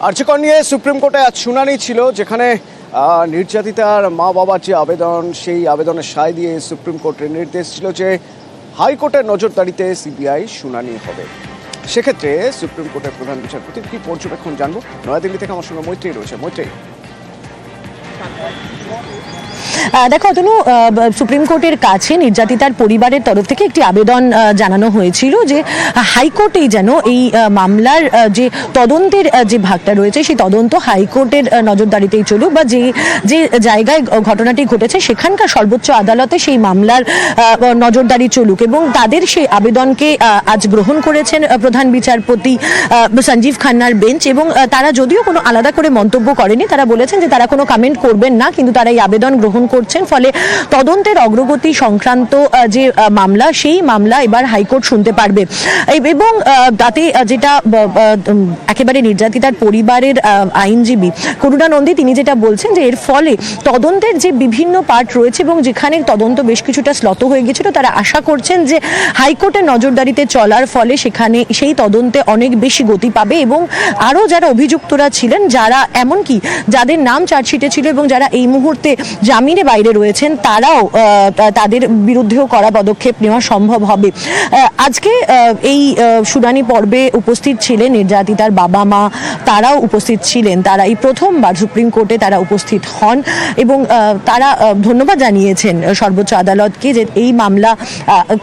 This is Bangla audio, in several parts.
আর্যকর নিয়ে সুপ্রিম কোর্টে আজ শুনানি ছিল, যেখানে নির্যাতিতার মা বাবার যে আবেদন, সেই আবেদনের সায় দিয়ে সুপ্রিম কোর্টের নির্দেশ ছিল যে হাইকোর্টের নজরদারিতে সিবিআই শুনানি হবে। সেক্ষেত্রে সুপ্রিম কোর্টের প্রধান বিচারপতির কি পর্যবেক্ষণ জানবো। নয়াদিল্লি থেকে আমার সঙ্গে মৈত্রী রয়েছে। মৈত্রী, দেখো অতনু, সুপ্রিম কোর্টের কাছে নির্যাতিতার পরিবারের তরফ থেকে একটি আবেদন জানানো হয়েছিল যে হাইকোর্টেই যেন এই মামলার যে তদন্তের যে ভাগটা রয়েছে সেই তদন্ত হাইকোর্টের নজরদারিতেই চলুক, বা যে যে জায়গায় ঘটনাটি ঘটেছে সেখানকার সর্বোচ্চ আদালতে সেই মামলার নজরদারি চলুক। এবং তাদের সেই আবেদনকে আজ গ্রহণ করেছেন প্রধান বিচারপতি সঞ্জীব খান্নার বেঞ্চ। এবং তারা যদিও কোনো আলাদা করে মন্তব্য করেনি, তারা বলেছেন যে তারা কোনো কমেন্ট করবেন না, কিন্তু তারা এই আবেদন গ্রহণ করছেন। ফলে তদন্তের অগ্রগতি সংক্রান্ত যে মামলা, সেই মামলা এবার হাইকোর্ট শুনতে পারবে। এবং তাতে যেটা একেবারে নির্যাতিতার পরিবারের আইনজীবী করুণা নন্দী, তিনি যেটা বলছেন যে এর ফলে তদন্তের যে বিভিন্ন পার্ট রয়েছে এবং যেখানে তদন্ত বেশ কিছুটা শ্লথ হয়ে গেছিল, তারা আশা করছেন যে হাইকোর্টের নজরদারিতে চলার ফলে সেখানে সেই তদন্তে অনেক বেশি গতি পাবে। এবং আরও যারা অভিযুক্তরা ছিলেন, যারা এমনকি যাদের নাম চার্জশিটে ছিল এবং যারা এই মুহূর্তে জামিনে বাইরে রয়েছেন, তারাও তাদের বিরুদ্ধেও কড়া পদক্ষেপ নেওয়া সম্ভব হবে। আজকে এই শুনানি পর্বে উপস্থিত ছিলেন নির্যাতিতার বাবা মা, তারাও উপস্থিত ছিলেন। তারা এই প্রথমবার সুপ্রিম কোর্টে তারা উপস্থিত হন এবং তারা ধন্যবাদ জানিয়েছেন সর্বোচ্চ আদালতকে যে এই মামলা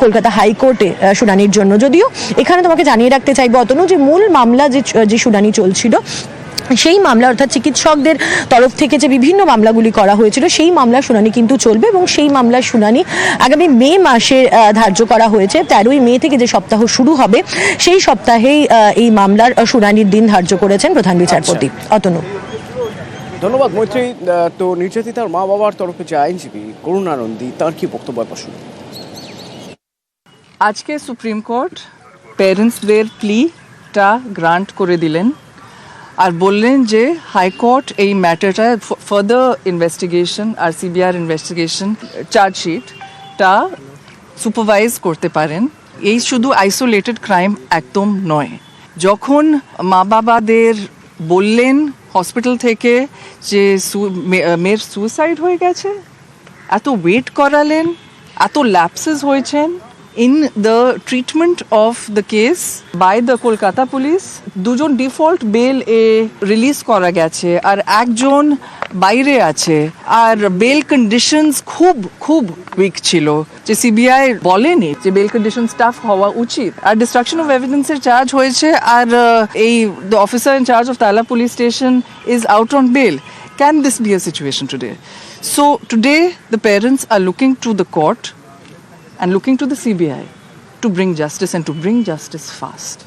কলকাতা হাইকোর্টে শুনানির জন্য। যদিও এখানে তোমাকে জানিয়ে রাখতে চাইবো অতনু, যে মূল মামলা যে শুনানি চলছিল, সেই মামলা অর্থাৎ চিকিৎসকদের তরফ থেকে যে বিভিন্ন মামলাগুলি করা হয়েছিল, সেই মামলার শুনানি কিন্তু চলবে। এবং সেই মামলার শুনানি আগামী মে মাসে ধার্য করা হয়েছে। 13ই মে থেকে যে সপ্তাহ শুরু হবে, সেই সপ্তাহেই এই মামলার শুনানির দিন ধার্য করেছেন প্রধান বিচারপতি। অতনু, ধন্যবাদ মৈত্রী। তো নির্যাতিতার মা বাবার তরফে যে আইনজীবী করুণা নন্দী, তার কি বক্তব্য শুনুন। আজকে সুপ্রিম কোর্ট প্যারেন্টসদের প্লিটা গ্রান্ট করে দিলেন আর বললেন যে হাইকোর্ট এই ম্যাটারটা ফার্দার ইনভেস্টিগেশন আর সিবিআর ইনভেস্টিগেশন চার্জশিটটা সুপারভাইজ করতে পারেন। এই শুধু আইসোলেটেড ক্রাইম একদম নয়। যখন মা বাবাদের বললেন হসপিটাল থেকে যে মেয়ের সুইসাইড হয়ে গেছে, এত ওয়েট করালেন, এত ল্যাপসেস হয়েছেন in the treatment of the case by the Kolkata police, দুজন ডিফল্ট বেল রিলিজ করা গেছে আর একজন বাইরে আছে। আর বেল কন্ডিশনস খুব উইক ছিল, যে সিবিআই বলেনি যে বেল কন্ডিশন টাফ হওয়া উচিত। আর ডিস্ট্রাকশন অফ এভিডেন্সের চার্জ হয়েছে, আর এই the officer in charge of Tala police station is out on bail. Can this be a situation today? So today the parents are looking to the court and looking to the CBI to bring justice, and to bring justice fast.